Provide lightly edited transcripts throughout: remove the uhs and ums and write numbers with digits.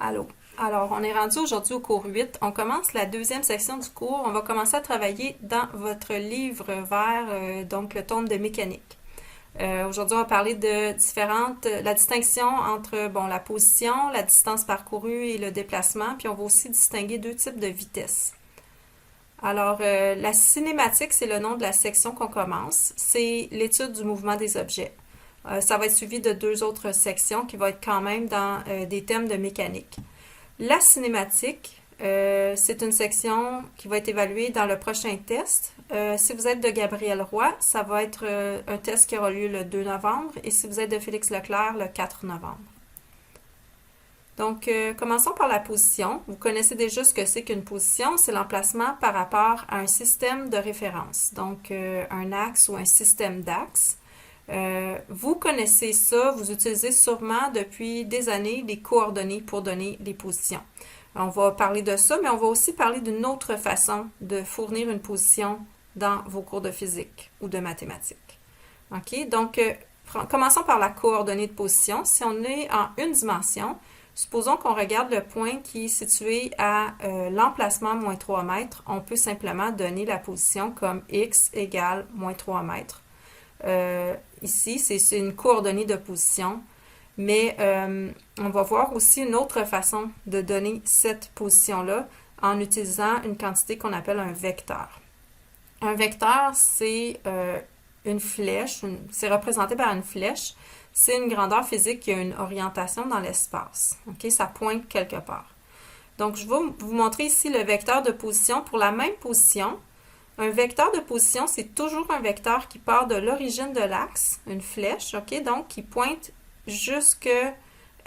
Allô. Alors, on est rendu aujourd'hui au cours 8. On commence la deuxième section du cours. On va commencer à travailler dans votre livre vert, donc le tome de mécanique. Aujourd'hui, on va parler de la distinction entre, la position, la distance parcourue et le déplacement, puis on va aussi distinguer deux types de vitesse. Alors, la cinématique, c'est le nom de la section qu'on commence. C'est l'étude du mouvement des objets. Ça va être suivi de deux autres sections qui vont être quand même dans des thèmes de mécanique. La cinématique, c'est une section qui va être évaluée dans le prochain test. Si vous êtes de Gabriel Roy, ça va être un test qui aura lieu le 2 novembre et si vous êtes de Félix Leclerc, le 4 novembre. Donc, commençons par la position. Vous connaissez déjà ce que c'est qu'une position, c'est l'emplacement par rapport à un système de référence, donc un axe ou un système d'axes. Vous connaissez ça, vous utilisez sûrement depuis des années les coordonnées pour donner les positions. On va parler de ça, mais on va aussi parler d'une autre façon de fournir une position dans vos cours de physique ou de mathématiques. OK? Donc, commençons par la coordonnée de position. Si on est en une dimension, supposons qu'on regarde le point qui est situé à l'emplacement moins 3 mètres, on peut simplement donner la position comme x égale moins 3 mètres. Ici, c'est une coordonnée de position, mais on va voir aussi une autre façon de donner cette position-là en utilisant une quantité qu'on appelle un vecteur. Un vecteur, c'est une flèche, c'est représenté par une flèche. C'est une grandeur physique qui a une orientation dans l'espace. OK? Ça pointe quelque part. Donc, je vais vous montrer ici le vecteur de position pour la même position. Un vecteur de position, c'est toujours un vecteur qui part de l'origine de l'axe, une flèche, OK? Donc, qui pointe jusqu'à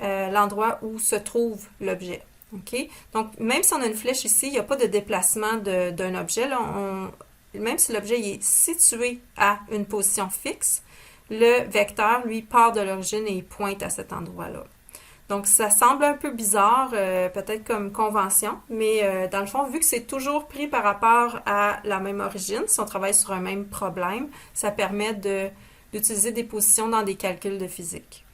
l'endroit où se trouve l'objet. OK? Donc, même si on a une flèche ici, il n'y a pas de déplacement d'un objet. Là, même si l'objet est situé à une position fixe, le vecteur, lui, part de l'origine et il pointe à cet endroit-là. Donc, ça semble un peu bizarre, peut-être comme convention, mais dans le fond, vu que c'est toujours pris par rapport à la même origine, si on travaille sur un même problème, ça permet d'utiliser des positions dans des calculs de physique.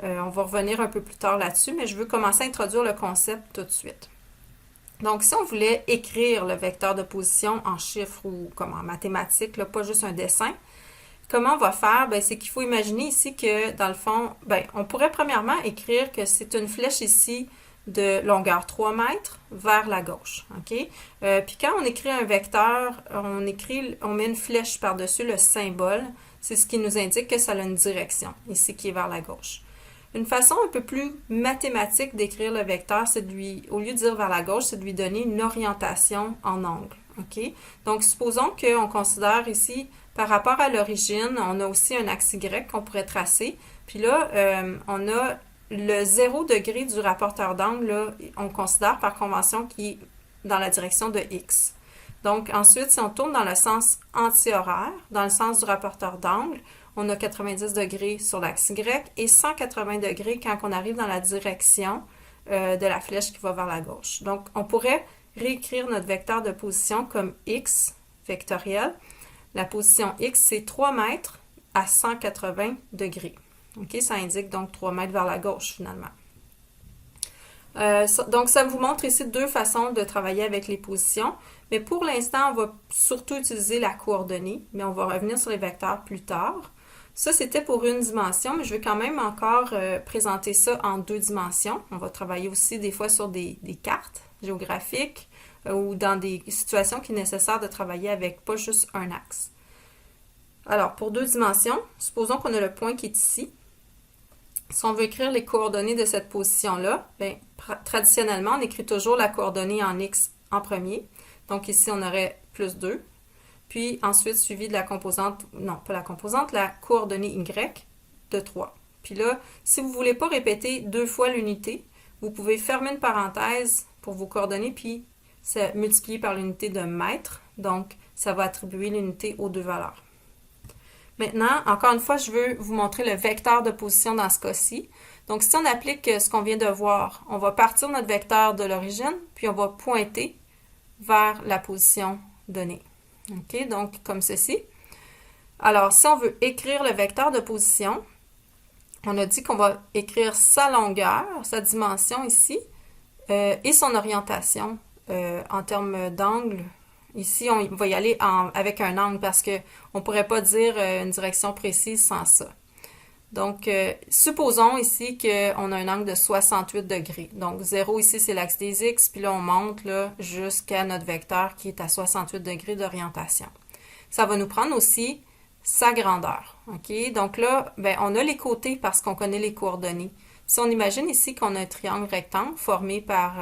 On va revenir un peu plus tard là-dessus, mais je veux commencer à introduire le concept tout de suite. Donc, si on voulait écrire le vecteur de position en chiffres ou comme en mathématiques, là, pas juste un dessin, comment on va faire? C'est qu'il faut imaginer ici que, dans le fond, on pourrait premièrement écrire que c'est une flèche ici de longueur 3 mètres vers la gauche. OK? Puis quand on écrit un vecteur, on met une flèche par-dessus le symbole. C'est ce qui nous indique que ça a une direction, ici qui est vers la gauche. Une façon un peu plus mathématique d'écrire le vecteur, c'est au lieu de dire vers la gauche, c'est de lui donner une orientation en angle. OK? Donc, supposons qu'on considère ici, par rapport à l'origine, on a aussi un axe Y qu'on pourrait tracer. Puis là, on a le 0 degré du rapporteur d'angle, là, on considère par convention qui est dans la direction de X. Donc, ensuite, si on tourne dans le sens anti-horaire, dans le sens du rapporteur d'angle, on a 90 degrés sur l'axe Y et 180 degrés quand on arrive dans la direction de la flèche qui va vers la gauche. Donc, on pourrait réécrire notre vecteur de position comme X vectoriel. La position X, c'est 3 mètres à 180 degrés. OK? Ça indique donc 3 mètres vers la gauche, finalement. Donc, ça vous montre ici deux façons de travailler avec les positions. Mais pour l'instant, on va surtout utiliser la coordonnée, mais on va revenir sur les vecteurs plus tard. Ça, c'était pour une dimension, mais je vais quand même encore présenter ça en deux dimensions. On va travailler aussi des fois sur des cartes géographiques ou dans des situations qui est nécessaire de travailler avec pas juste un axe. Alors, pour deux dimensions, supposons qu'on a le point qui est ici. Si on veut écrire les coordonnées de cette position-là, traditionnellement, on écrit toujours la coordonnée en X en premier. Donc ici, on aurait plus 2. Puis ensuite, suivi de la composante, non, pas la composante, la coordonnée Y de 3. Puis là, si vous ne voulez pas répéter deux fois l'unité, vous pouvez fermer une parenthèse pour vos coordonnées, puis ça multiplier par l'unité de mètre. Donc, ça va attribuer l'unité aux deux valeurs. Maintenant, encore une fois, je veux vous montrer le vecteur de position dans ce cas-ci. Donc, si on applique ce qu'on vient de voir, on va partir de notre vecteur de l'origine, puis on va pointer vers la position donnée. OK? Donc, comme ceci. Alors, si on veut écrire le vecteur de position, on a dit qu'on va écrire sa longueur, sa dimension ici, et son orientation en termes d'angle. Ici, on va y aller avec un angle parce qu'on ne pourrait pas dire une direction précise sans ça. Donc, supposons ici qu'on a un angle de 68 degrés. Donc, 0 ici, c'est l'axe des X, puis là, on monte là, jusqu'à notre vecteur qui est à 68 degrés d'orientation. Ça va nous prendre aussi sa grandeur. OK? Donc là, ben, on a les côtés parce qu'on connaît les coordonnées. Si on imagine ici qu'on a un triangle rectangle formé par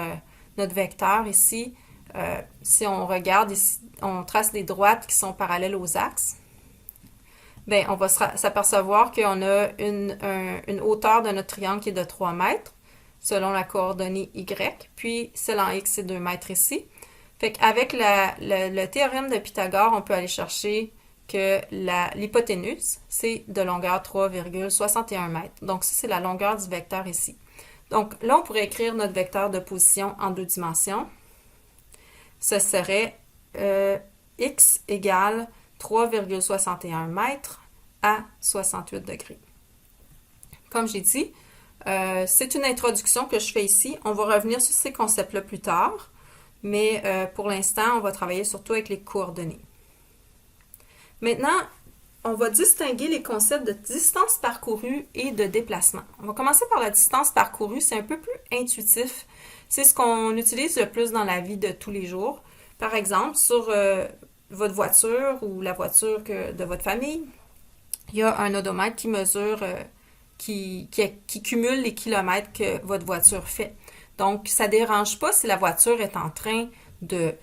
notre vecteur ici, si on regarde ici, on trace des droites qui sont parallèles aux axes, ben, on va s'apercevoir qu'on a une hauteur de notre triangle qui est de 3 mètres, selon la coordonnée Y, puis celle en X, c'est 2 mètres ici. Fait qu'avec le théorème de Pythagore, on peut aller chercher que l'hypoténuse, c'est de longueur 3,61 mètres. Donc, ça, c'est la longueur du vecteur ici. Donc, là, on pourrait écrire notre vecteur de position en 2 dimensions. Ce serait X égale 3,61 mètres à 68 degrés. Comme j'ai dit, c'est une introduction que je fais ici. On va revenir sur ces concepts-là plus tard, mais pour l'instant, on va travailler surtout avec les coordonnées. Maintenant, on va distinguer les concepts de distance parcourue et de déplacement. On va commencer par la distance parcourue, c'est un peu plus intuitif. C'est ce qu'on utilise le plus dans la vie de tous les jours. Par exemple, sur votre voiture ou la voiture de votre famille, il y a un odomètre qui mesure, qui cumule les kilomètres que votre voiture fait. Donc, ça ne dérange pas si la voiture est en train de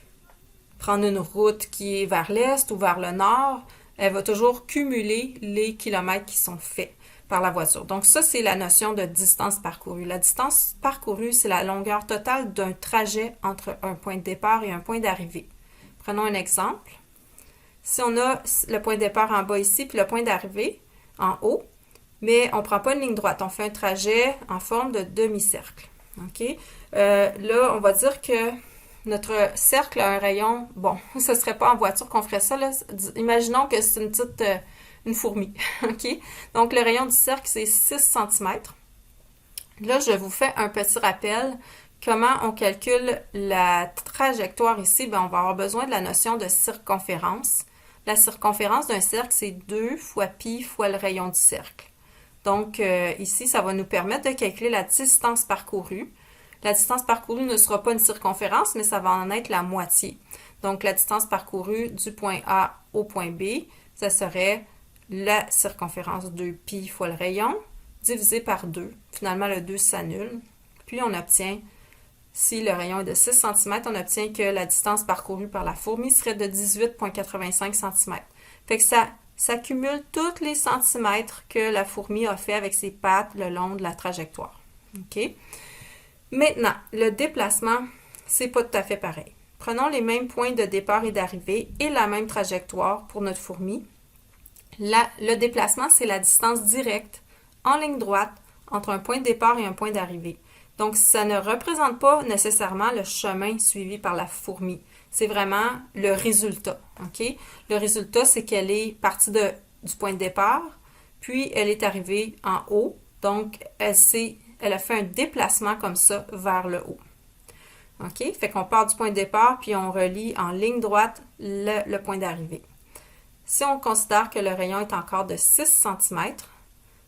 prendre une route qui est vers l'est ou vers le nord. Elle va toujours cumuler les kilomètres qui sont faits par la voiture. Donc, ça, c'est la notion de distance parcourue. La distance parcourue, c'est la longueur totale d'un trajet entre un point de départ et un point d'arrivée. Prenons un exemple. Si on a le point de départ en bas ici, puis le point d'arrivée en haut, mais on ne prend pas une ligne droite. On fait un trajet en forme de demi-cercle. OK? Là, on va dire que notre cercle a un rayon, bon, ce ne serait pas en voiture qu'on ferait ça, là. Imaginons que c'est une fourmi, OK? Donc, le rayon du cercle, c'est 6 cm. Là, je vous fais un petit rappel. Comment on calcule la trajectoire ici? Bien, on va avoir besoin de la notion de circonférence. La circonférence d'un cercle, c'est 2 fois pi fois le rayon du cercle. Donc, ici, ça va nous permettre de calculer la distance parcourue. La distance parcourue ne sera pas une circonférence, mais ça va en être la moitié. Donc, la distance parcourue du point A au point B, ça serait la circonférence 2pi fois le rayon, divisé par 2. Finalement, le 2 s'annule. Puis, on obtient, si le rayon est de 6 cm, on obtient que la distance parcourue par la fourmi serait de 18,85 cm. Fait que ça cumule tous les centimètres que la fourmi a fait avec ses pattes le long de la trajectoire. OK? Maintenant, le déplacement, c'est pas tout à fait pareil. Prenons les mêmes points de départ et d'arrivée et la même trajectoire pour notre fourmi. Le déplacement, c'est la distance directe en ligne droite entre un point de départ et un point d'arrivée. Donc, ça ne représente pas nécessairement le chemin suivi par la fourmi. C'est vraiment le résultat. OK? Le résultat, c'est qu'elle est partie du point de départ, puis elle est arrivée en haut. Donc, elle a fait un déplacement comme ça vers le haut. OK? Fait qu'on part du point de départ, puis on relie en ligne droite le point d'arrivée. Si on considère que le rayon est encore de 6 cm,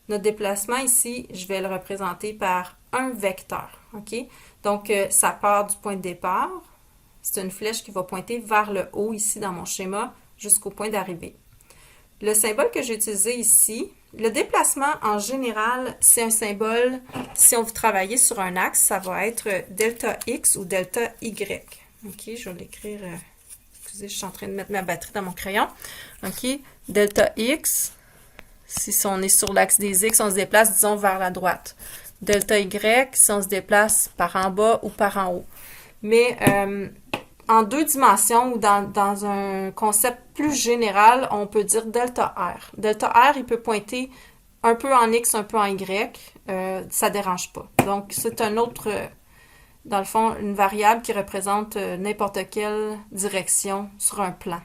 notre déplacement ici, je vais le représenter par un vecteur. OK? Donc, ça part du point de départ. C'est une flèche qui va pointer vers le haut ici dans mon schéma jusqu'au point d'arrivée. Le symbole que j'ai utilisé ici, le déplacement en général, c'est un symbole, si on veut travailler sur un axe, ça va être delta X ou delta Y. OK, je vais l'écrire. Excusez, je suis en train de mettre ma batterie dans mon crayon. OK, delta X, si on est sur l'axe des X, on se déplace, disons, vers la droite. Delta Y, si on se déplace par en bas ou par en haut. Mais en 2 dimensions ou dans un concept plus général, on peut dire delta R. Delta R, il peut pointer un peu en X, un peu en Y. Ça ne dérange pas. Donc, c'est un autre, dans le fond, une variable qui représente n'importe quelle direction sur un plan.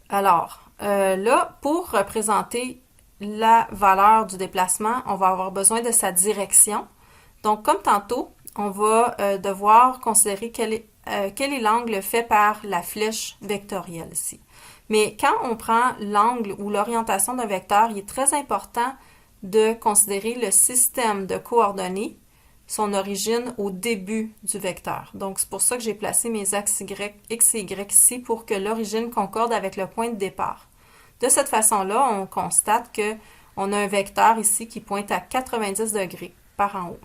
Alors, là, pour représenter la valeur du déplacement, on va avoir besoin de sa direction. Donc, comme tantôt, on va devoir considérer quel est l'angle fait par la flèche vectorielle ici. Mais quand on prend l'angle ou l'orientation d'un vecteur, il est très important de considérer le système de coordonnées, son origine au début du vecteur. Donc, c'est pour ça que j'ai placé mes axes X et Y ici pour que l'origine concorde avec le point de départ. De cette façon-là, on constate qu'on a un vecteur ici qui pointe à 90 degrés par en haut.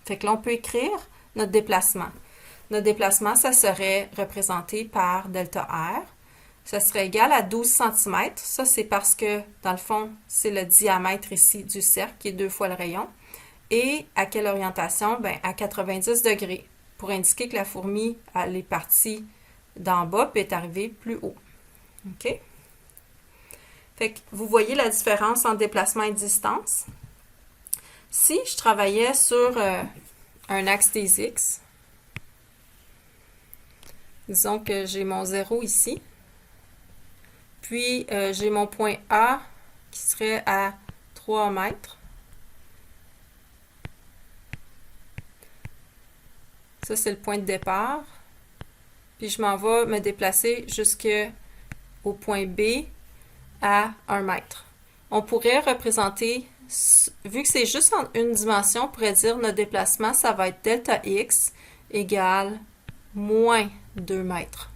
Fait que là, on peut écrire notre déplacement. Notre déplacement, ça serait représenté par delta R. Ça serait égal à 12 cm. Ça, c'est parce que, dans le fond, c'est le diamètre ici du cercle qui est 2 fois le rayon. Et à quelle orientation? Bien, à 90 degrés, pour indiquer que la fourmi, elle est partie d'en bas puis est arrivée plus haut. OK? Fait que vous voyez la différence entre déplacement et distance. Si je travaillais sur un axe des X, disons que j'ai mon 0 ici, puis j'ai mon point A qui serait à 3 mètres. Ça, c'est le point de départ. Puis je m'en vais me déplacer jusqu'au point B à 1 mètre. On pourrait représenter, vu que c'est juste en une dimension, on pourrait dire notre déplacement, ça va être delta X égale moins 2 mètres.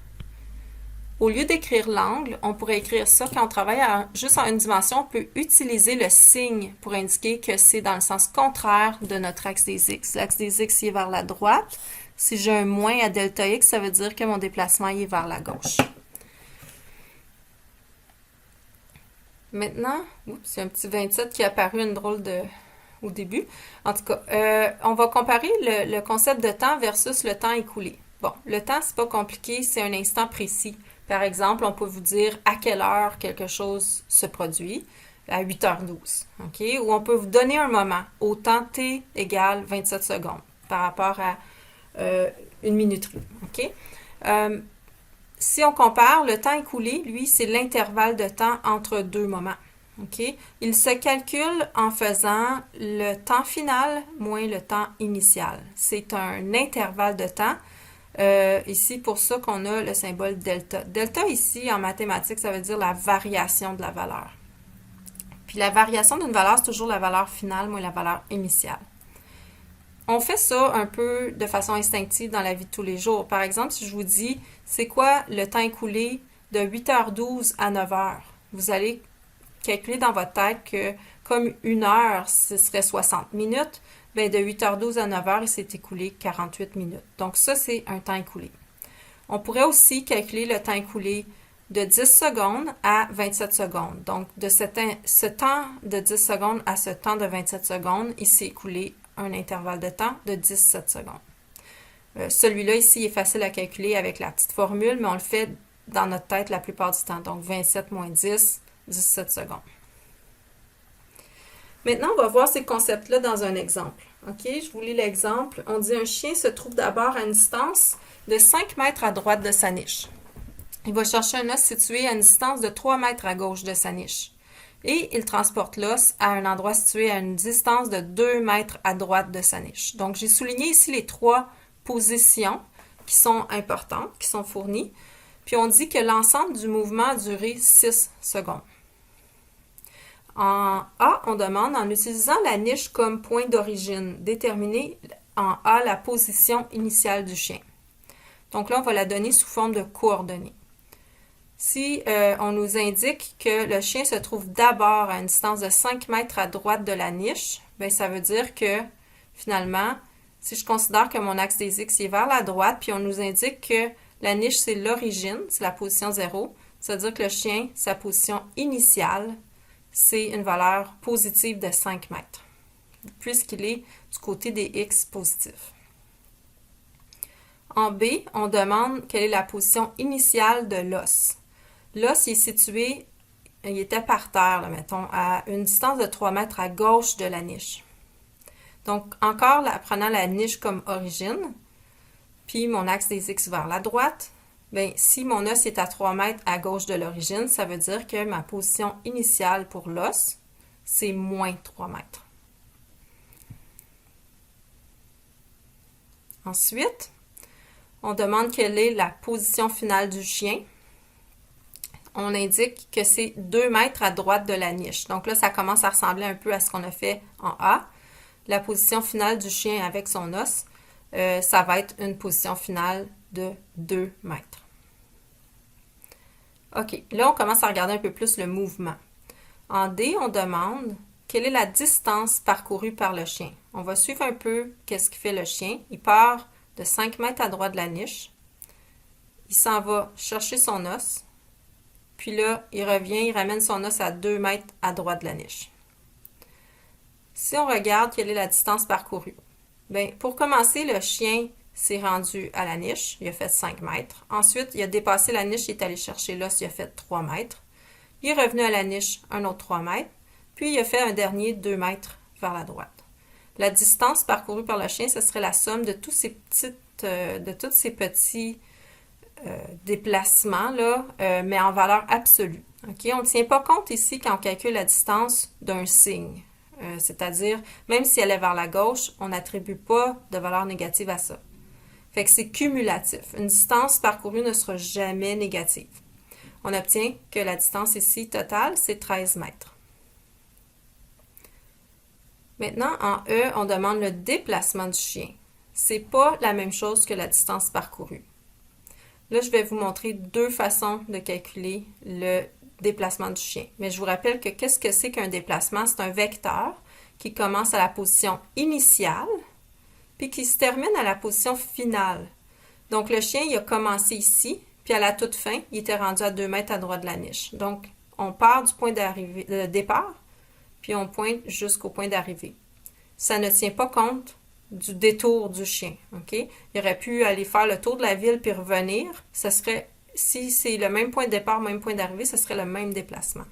Au lieu d'écrire l'angle, on pourrait écrire ça quand on travaille juste en une dimension, on peut utiliser le signe pour indiquer que c'est dans le sens contraire de notre axe des X. L'axe des X est vers la droite. Si j'ai un moins à delta X, ça veut dire que mon déplacement est vers la gauche. Maintenant, oups, il y a un petit 27 qui est apparu, une drôle au début. En tout cas, on va comparer le concept de temps versus le temps écoulé. Bon, le temps, c'est pas compliqué, c'est un instant précis. Par exemple, on peut vous dire à quelle heure quelque chose se produit, à 8h12. OK? Ou on peut vous donner un moment, au temps t égale 27 secondes, par rapport à une minuterie. OK? Si on compare, le temps écoulé, lui, c'est l'intervalle de temps entre deux moments. Okay? Il se calcule en faisant le temps final moins le temps initial. C'est un intervalle de temps. Ici, pour ça qu'on a le symbole delta. Delta, ici, en mathématiques, ça veut dire la variation de la valeur. Puis la variation d'une valeur, c'est toujours la valeur finale moins la valeur initiale. On fait ça un peu de façon instinctive dans la vie de tous les jours. Par exemple, si je vous dis, c'est quoi le temps écoulé de 8h12 à 9h? Vous allez calculer dans votre tête que comme une heure, ce serait 60 minutes, bien de 8h12 à 9h, il s'est écoulé 48 minutes. Donc ça, c'est un temps écoulé. On pourrait aussi calculer le temps écoulé de 10 secondes à 27 secondes. Donc de ce temps de 10 secondes à ce temps de 27 secondes, il s'est écoulé un intervalle de temps de 17 secondes. Celui-là ici est facile à calculer avec la petite formule, mais on le fait dans notre tête la plupart du temps. Donc 27 moins 10, 17 secondes. Maintenant, on va voir ces concepts-là dans un exemple. OK, je vous lis l'exemple. On dit un chien se trouve d'abord à une distance de 5 mètres à droite de sa niche. Il va chercher un os situé à une distance de 3 mètres à gauche de sa niche. Et il transporte l'os à un endroit situé à une distance de 2 mètres à droite de sa niche. Donc, j'ai souligné ici les 3 positions qui sont importantes, qui sont fournies. Puis, on dit que l'ensemble du mouvement a duré 6 secondes. En A, on demande, en utilisant la niche comme point d'origine, déterminer en A la position initiale du chien. Donc là, on va la donner sous forme de coordonnées. Si on nous indique que le chien se trouve d'abord à une distance de 5 mètres à droite de la niche, bien, ça veut dire que, finalement, si je considère que mon axe des X est vers la droite, puis on nous indique que la niche, c'est l'origine, c'est la position 0, ça veut dire que le chien, sa position initiale, c'est une valeur positive de 5 mètres, puisqu'il est du côté des X positifs. En B, on demande quelle est la position initiale de l'os. L'os est situé, il était par terre, là, mettons, à une distance de 3 mètres à gauche de la niche. Donc, encore, là, prenant la niche comme origine, puis mon axe des X vers la droite, bien, si mon os est à 3 mètres à gauche de l'origine, ça veut dire que ma position initiale pour l'os, c'est moins 3 mètres. Ensuite, on demande quelle est la position finale du chien. On indique que c'est 2 mètres à droite de la niche. Donc là, ça commence à ressembler un peu à ce qu'on a fait en A. La position finale du chien avec son os, ça va être une position finale de 2 mètres. OK, là, on commence à regarder un peu plus le mouvement. En D, on demande quelle est la distance parcourue par le chien. On va suivre un peu qu'est-ce qu'il fait le chien. Il part de 5 mètres à droite de la niche. Il s'en va chercher son os. Puis là, il revient, il ramène son os à 2 mètres à droite de la niche. Si on regarde quelle est la distance parcourue, bien, pour commencer, le chien s'est rendu à la niche, il a fait 5 mètres. Ensuite, il a dépassé la niche, il est allé chercher l'os, il a fait 3 mètres. Il est revenu à la niche, un autre 3 mètres. Puis, il a fait un dernier 2 mètres vers la droite. La distance parcourue par le chien, ce serait la somme de tous ces petits déplacements, là, mais en valeur absolue. Okay? On ne tient pas compte ici quand on calcule la distance d'un signe. C'est-à-dire, même si elle est vers la gauche, on n'attribue pas de valeur négative à ça. Fait que c'est cumulatif. Une distance parcourue ne sera jamais négative. On obtient que la distance ici totale, c'est 13 mètres. Maintenant, en E, on demande le déplacement du chien. C'est pas la même chose que la distance parcourue. Là, je vais vous montrer 2 façons de calculer le déplacement du chien. Mais je vous rappelle que qu'est-ce que c'est qu'un déplacement? C'est un vecteur qui commence à la position initiale puis qui se termine à la position finale. Donc, le chien, il a commencé ici, puis à la toute fin, il était rendu à 2 mètres à droite de la niche. Donc, on part du point de départ, puis on pointe jusqu'au point d'arrivée. Ça ne tient pas compte du détour du chien. Okay? Il aurait pu aller faire le tour de la ville puis revenir. Ça serait, si c'est le même point de départ, même point d'arrivée, ce serait le même déplacement.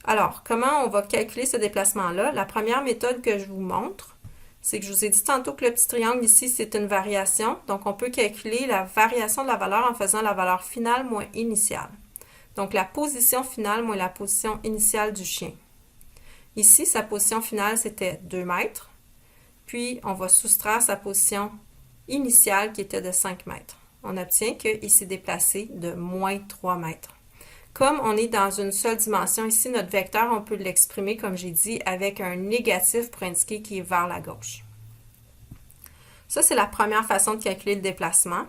Alors, comment on va calculer ce déplacement-là? La première méthode que je vous montre, c'est que je vous ai dit tantôt que le petit triangle ici, c'est une variation. Donc, on peut calculer la variation de la valeur en faisant la valeur finale moins initiale. Donc, la position finale moins la position initiale du chien. Ici, sa position finale, c'était 2 mètres. Puis, on va soustraire sa position initiale qui était de 5 mètres. On obtient qu'il s'est déplacé de moins 3 mètres. Comme on est dans une seule dimension, ici, notre vecteur, on peut l'exprimer, comme j'ai dit, avec un négatif pour indiquer qu'il est vers la gauche. Ça, c'est la première façon de calculer le déplacement.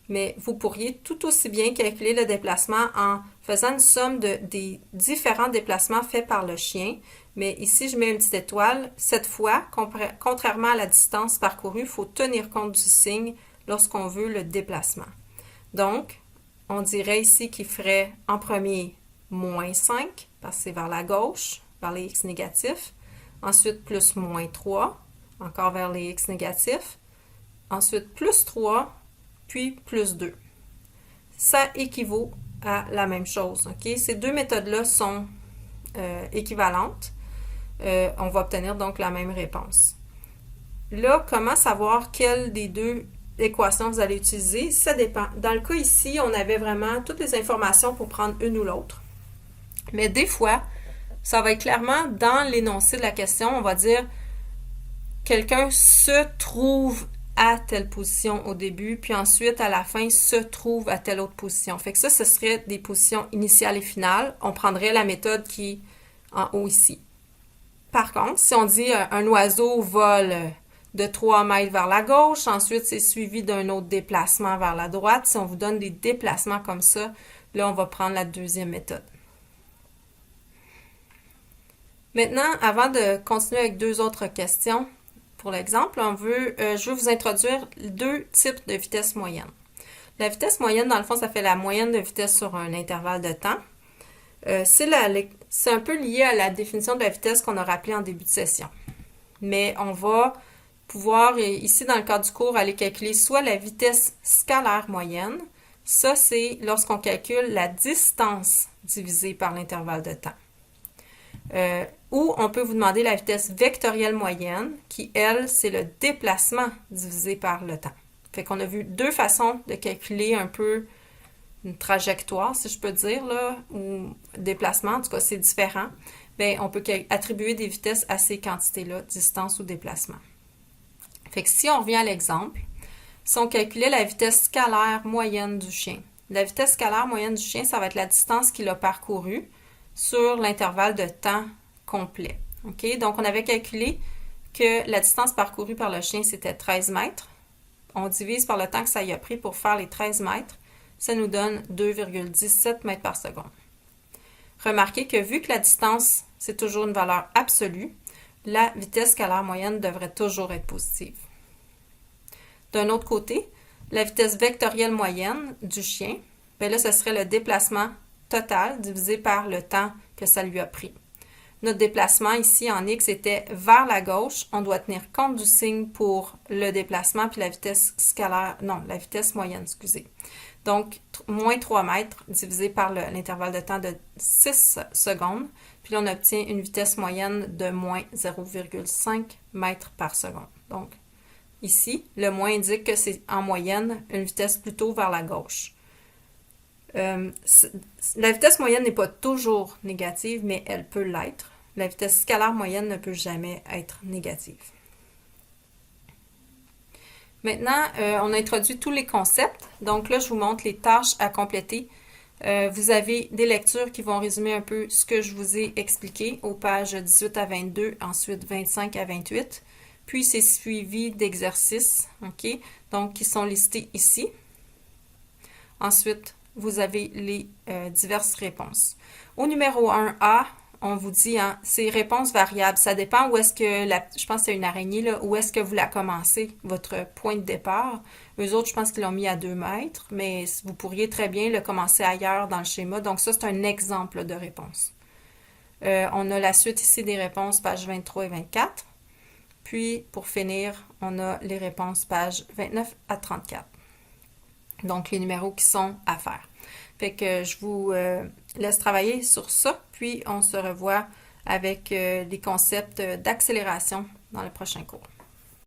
Mais vous pourriez tout aussi bien calculer le déplacement en faisant une somme des différents déplacements faits par le chien. Mais ici, je mets une petite étoile. Cette fois, contrairement à la distance parcourue, il faut tenir compte du signe lorsqu'on veut le déplacement. Donc, on dirait ici qu'il ferait en premier moins 5, parce que c'est vers la gauche, vers les x négatifs. Ensuite, plus moins 3, encore vers les x négatifs. Ensuite, plus 3, puis plus 2. Ça équivaut à la même chose. Okay? Ces deux méthodes-là sont équivalentes. On va obtenir donc la même réponse. Là, comment savoir quelle des deux équations vous allez utiliser? Ça dépend. Dans le cas ici, on avait vraiment toutes les informations pour prendre une ou l'autre. Mais des fois, ça va être clairement dans l'énoncé de la question, on va dire quelqu'un se trouve à telle position au début, puis ensuite, à la fin, se trouve à telle autre position. Fait que ça, ce serait des positions initiales et finales. On prendrait la méthode qui est en haut ici. Par contre, si on dit un oiseau vole de 3 mètres vers la gauche, ensuite, c'est suivi d'un autre déplacement vers la droite. Si on vous donne des déplacements comme ça, là, on va prendre la deuxième méthode. Maintenant, avant de continuer avec 2 autres questions, pour l'exemple, je veux vous introduire 2 types de vitesse moyenne. La vitesse moyenne, dans le fond, ça fait la moyenne de vitesse sur un intervalle de temps. C'est un peu lié à la définition de la vitesse qu'on a rappelée en début de session. Mais on va pouvoir, ici dans le cadre du cours, aller calculer soit la vitesse scalaire moyenne. Ça, c'est lorsqu'on calcule la distance divisée par l'intervalle de temps. Ou on peut vous demander la vitesse vectorielle moyenne, qui, elle, c'est le déplacement divisé par le temps. Fait qu'on a vu 2 façons de calculer un peu une trajectoire, si je peux dire, là, ou déplacement, en tout cas, c'est différent. Bien, on peut attribuer des vitesses à ces quantités-là, distance ou déplacement. Fait que si on revient à l'exemple, si on calculait la vitesse scalaire moyenne du chien, la vitesse scalaire moyenne du chien, ça va être la distance qu'il a parcourue sur l'intervalle de temps complet. OK? Donc, on avait calculé que la distance parcourue par le chien, c'était 13 mètres. On divise par le temps que ça y a pris pour faire les 13 mètres. Ça nous donne 2,17 mètres par seconde. Remarquez que vu que la distance, c'est toujours une valeur absolue, la vitesse scalaire moyenne devrait toujours être positive. D'un autre côté, la vitesse vectorielle moyenne du chien, bien là, ce serait le déplacement total divisé par le temps que ça lui a pris. Notre déplacement ici en X était vers la gauche. On doit tenir compte du signe pour le déplacement puis la vitesse scalaire, non, la vitesse moyenne, excusez. Donc, moins 3 mètres divisé par l'intervalle de temps de 6 secondes. Puis là, on obtient une vitesse moyenne de moins 0,5 mètres par seconde. Donc, ici, le moins indique que c'est en moyenne une vitesse plutôt vers la gauche. La vitesse moyenne n'est pas toujours négative, mais elle peut l'être. La vitesse scalaire moyenne ne peut jamais être négative. Maintenant, on a introduit tous les concepts. Donc là, je vous montre les tâches à compléter. Vous avez des lectures qui vont résumer un peu ce que je vous ai expliqué aux pages 18 à 22, ensuite 25 à 28. Puis c'est suivi d'exercices, OK? Donc, qui sont listés ici. Ensuite, vous avez les diverses réponses. Au numéro 1A, on vous dit, hein, c'est réponses variables. Ça dépend où est-ce que, je pense que c'est une araignée, là, où est-ce que vous la commencez, votre point de départ. Eux autres, je pense qu'ils l'ont mis à 2 mètres, mais vous pourriez très bien le commencer ailleurs dans le schéma. Donc ça, c'est un exemple de réponse. On a la suite ici des réponses, pages 23 et 24. Puis, pour finir, on a les réponses, pages 29 à 34. Donc, les numéros qui sont à faire. Fait que je vous laisse travailler sur ça, puis on se revoit avec les concepts d'accélération dans le prochain cours.